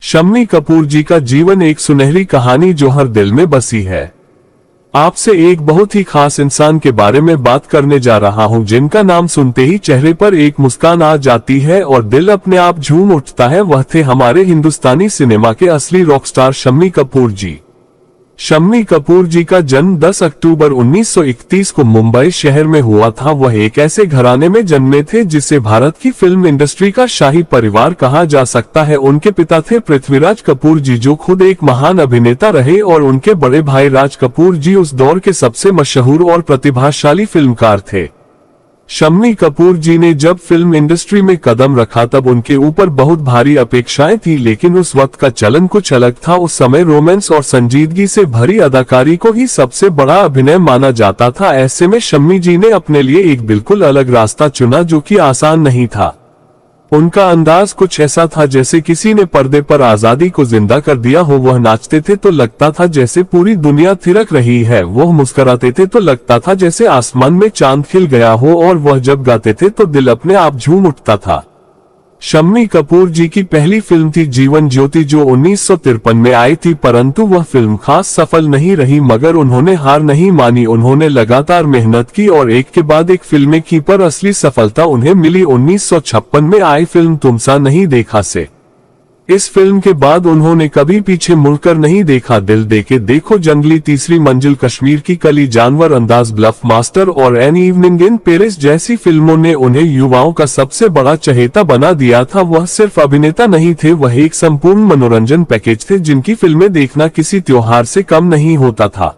शम्मी कपूर जी का जीवन एक सुनहरी कहानी जो हर दिल में बसी है। आपसे एक बहुत ही खास इंसान के बारे में बात करने जा रहा हूं, जिनका नाम सुनते ही चेहरे पर एक मुस्कान आ जाती है और दिल अपने आप झूम उठता है। वह थे हमारे हिंदुस्तानी सिनेमा के असली रॉकस्टार शम्मी कपूर जी। शम्मी कपूर जी का जन्म 10 अक्टूबर 1931 को मुंबई शहर में हुआ था। वह एक ऐसे घराने में जन्मे थे जिसे भारत की फिल्म इंडस्ट्री का शाही परिवार कहा जा सकता है। उनके पिता थे पृथ्वीराज कपूर जी, जो खुद एक महान अभिनेता रहे, और उनके बड़े भाई राज कपूर जी उस दौर के सबसे मशहूर और प्रतिभाशाली फिल्मकार थे। शम्मी कपूर जी ने जब फिल्म इंडस्ट्री में कदम रखा तब उनके ऊपर बहुत भारी अपेक्षाएं थी, लेकिन उस वक्त का चलन कुछ अलग था। उस समय रोमांस और संजीदगी से भरी अदाकारी को ही सबसे बड़ा अभिनय माना जाता था। ऐसे में शम्मी जी ने अपने लिए एक बिल्कुल अलग रास्ता चुना, जो कि आसान नहीं था। उनका अंदाज कुछ ऐसा था जैसे किसी ने पर्दे पर आजादी को जिंदा कर दिया हो। वह नाचते थे तो लगता था जैसे पूरी दुनिया थिरक रही है, वह मुस्कुराते थे तो लगता था जैसे आसमान में चांद खिल गया हो, और वह जब गाते थे तो दिल अपने आप झूम उठता था। शम्मी कपूर जी की पहली फिल्म थी जीवन ज्योति, जो 1953 में आई थी, परंतु वह फिल्म खास सफल नहीं रही। मगर उन्होंने हार नहीं मानी, उन्होंने लगातार मेहनत की और एक के बाद एक फिल्में की, पर असली सफलता उन्हें मिली 1956 में आई फिल्म तुमसा नहीं देखा से। इस फिल्म के बाद उन्होंने कभी पीछे मुड़कर नहीं देखा। दिल देके देखो, जंगली, तीसरी मंजिल, कश्मीर की कली, जानवर, अंदाज, ब्लफ मास्टर और एन इवनिंग इन पेरिस जैसी फिल्मों ने उन्हें युवाओं का सबसे बड़ा चहेता बना दिया था। वह सिर्फ अभिनेता नहीं थे, वह एक संपूर्ण मनोरंजन पैकेज थे, जिनकी फिल्में देखना किसी त्योहार से कम नहीं होता था।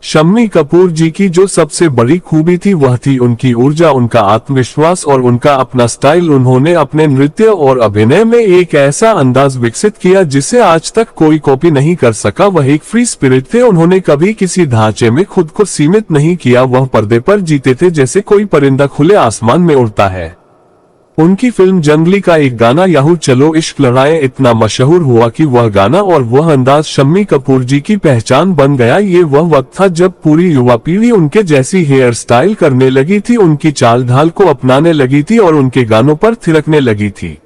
शम्मी कपूर जी की जो सबसे बड़ी खूबी थी वह थी उनकी ऊर्जा, उनका आत्मविश्वास और उनका अपना स्टाइल। उन्होंने अपने नृत्य और अभिनय में एक ऐसा अंदाज विकसित किया जिसे आज तक कोई कॉपी नहीं कर सका। वह एक फ्री स्पिरिट थे, उन्होंने कभी किसी ढांचे में खुद को सीमित नहीं किया। वह पर्दे पर जीते थे जैसे कोई परिंदा खुले आसमान में उड़ता है। उनकी फिल्म जंगली का एक गाना, याहू चलो इश्क लड़ाए, इतना मशहूर हुआ कि वह गाना और वह अंदाज शम्मी कपूर जी की पहचान बन गया। ये वह वक्त था जब पूरी युवा पीढ़ी उनके जैसी हेयर स्टाइल करने लगी थी, उनकी चाल ढाल को अपनाने लगी थी और उनके गानों पर थिरकने लगी थी।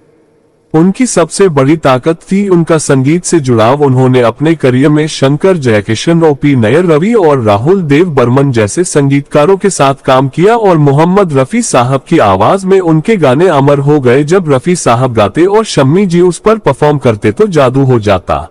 उनकी सबसे बड़ी ताकत थी उनका संगीत से जुड़ाव। उन्होंने अपने करियर में शंकर जयकिशन, ओ.पी. नैयर, रवि और राहुल देव बर्मन जैसे संगीतकारों के साथ काम किया और मोहम्मद रफी साहब की आवाज में उनके गाने अमर हो गए। जब रफी साहब गाते और शम्मी जी उस पर परफॉर्म करते तो जादू हो जाता।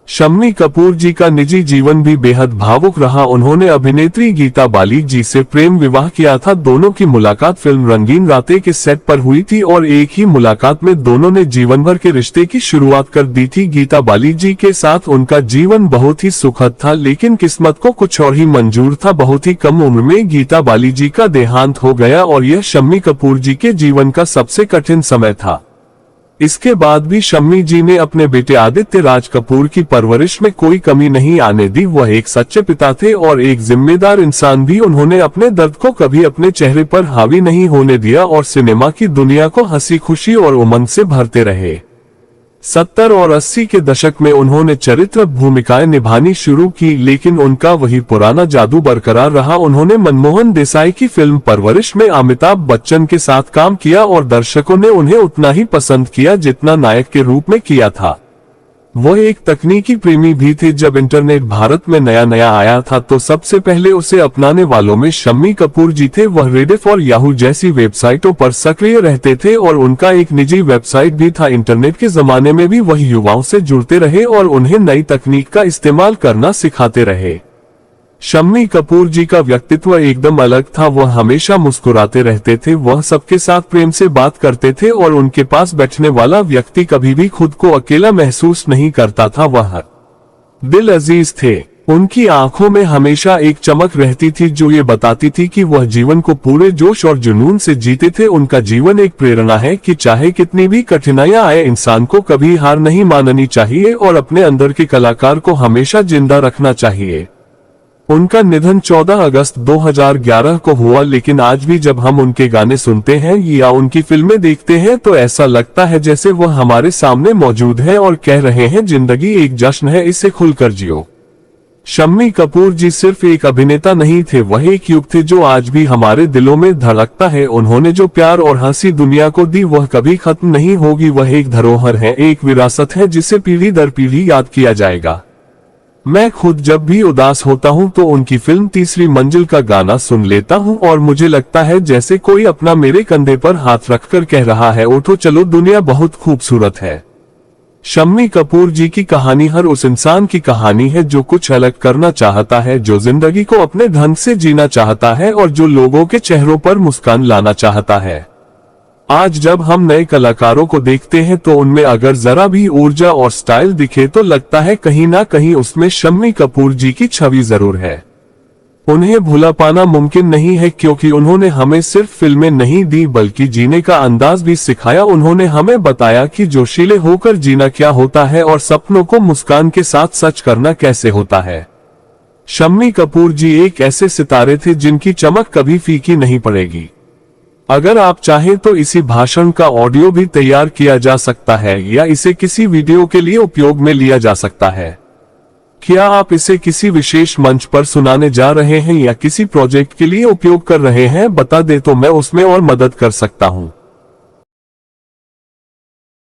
शम्मी कपूर जी का निजी जीवन भी बेहद भावुक रहा। उन्होंने अभिनेत्री गीता बाली जी से प्रेम विवाह किया था। दोनों की मुलाकात फिल्म रंगीन रातें के सेट पर हुई थी और एक ही मुलाकात में दोनों ने जीवन भर के रिश्ते की शुरुआत कर दी थी। गीता बाली जी के साथ उनका जीवन बहुत ही सुखद था, लेकिन किस्मत को कुछ और ही मंजूर था। बहुत ही कम उम्र में गीता बाली जी का देहांत हो गया और यह शम्मी कपूर जी के जीवन का सबसे कठिन समय था। इसके बाद भी शम्मी जी ने अपने बेटे आदित्य राज कपूर की परवरिश में कोई कमी नहीं आने दी। वह एक सच्चे पिता थे और एक जिम्मेदार इंसान भी। उन्होंने अपने दर्द को कभी अपने चेहरे पर हावी नहीं होने दिया और सिनेमा की दुनिया को हंसी खुशी और उमंग से भरते रहे। 70 और 80 के दशक में उन्होंने चरित्र भूमिकाएं निभानी शुरू की, लेकिन उनका वही पुराना जादू बरकरार रहा। उन्होंने मनमोहन देसाई की फिल्म परवरिश में अमिताभ बच्चन के साथ काम किया और दर्शकों ने उन्हें उतना ही पसंद किया जितना नायक के रूप में किया था। वह एक तकनीकी प्रेमी भी थे। जब इंटरनेट भारत में नया नया आया था तो सबसे पहले उसे अपनाने वालों में शम्मी कपूर जी थे। वह रेडिफ और याहू जैसी वेबसाइटों पर सक्रिय रहते थे और उनका एक निजी वेबसाइट भी था। इंटरनेट के जमाने में भी वह युवाओं से जुड़ते रहे और उन्हें नई तकनीक का इस्तेमाल करना सिखाते रहे। शम्मी कपूर जी का व्यक्तित्व एकदम अलग था। वह हमेशा मुस्कुराते रहते थे, वह सबके साथ प्रेम से बात करते थे और उनके पास बैठने वाला व्यक्ति कभी भी खुद को अकेला महसूस नहीं करता था। वह दिल अजीज थे। उनकी आंखों में हमेशा एक चमक रहती थी जो ये बताती थी कि वह जीवन को पूरे जोश और जुनून से जीते थे। उनका जीवन एक प्रेरणा है कि चाहे कितनी भी कठिनाइयां आए, इंसान को कभी हार नहीं माननी चाहिए और अपने अंदर के कलाकार को हमेशा जिंदा रखना चाहिए। उनका निधन 14 अगस्त 2011 को हुआ, लेकिन आज भी जब हम उनके गाने सुनते हैं या उनकी फिल्में देखते हैं तो ऐसा लगता है जैसे वह हमारे सामने मौजूद है और कह रहे हैं, जिंदगी एक जश्न है, इसे खुलकर जियो। शम्मी कपूर जी सिर्फ एक अभिनेता नहीं थे, वह एक युग थे जो आज भी हमारे दिलों में धड़कता है। उन्होंने जो प्यार और हंसी दुनिया को दी वह कभी खत्म नहीं होगी। वह एक धरोहर है, एक विरासत है जिसे पीढ़ी दर पीढ़ी याद किया जाएगा। मैं खुद जब भी उदास होता हूं तो उनकी फिल्म तीसरी मंजिल का गाना सुन लेता हूं और मुझे लगता है जैसे कोई अपना मेरे कंधे पर हाथ रखकर कह रहा है, उठो चलो दुनिया बहुत खूबसूरत है। शम्मी कपूर जी की कहानी हर उस इंसान की कहानी है जो कुछ अलग करना चाहता है, जो जिंदगी को अपने ढंग से जीना चाहता है और जो लोगों के चेहरों पर मुस्कान लाना चाहता है। आज जब हम नए कलाकारों को देखते हैं तो उनमें अगर जरा भी ऊर्जा और स्टाइल दिखे तो लगता है कहीं ना कहीं उसमें शम्मी कपूर जी की छवि जरूर है। उन्हें भुला पाना मुमकिन नहीं है क्योंकि उन्होंने हमें सिर्फ फिल्में नहीं दी बल्कि जीने का अंदाज भी सिखाया। उन्होंने हमें बताया कि जोशीले होकर जीना क्या होता है और सपनों को मुस्कान के साथ सच करना कैसे होता है। शम्मी कपूर जी एक ऐसे सितारे थे जिनकी चमक कभी फीकी नहीं पड़ेगी। अगर आप चाहें तो इसी भाषण का ऑडियो भी तैयार किया जा सकता है या इसे किसी वीडियो के लिए उपयोग में लिया जा सकता है। क्या आप इसे किसी विशेष मंच पर सुनाने जा रहे हैं या किसी प्रोजेक्ट के लिए उपयोग कर रहे हैं? बता दे तो मैं उसमें और मदद कर सकता हूं।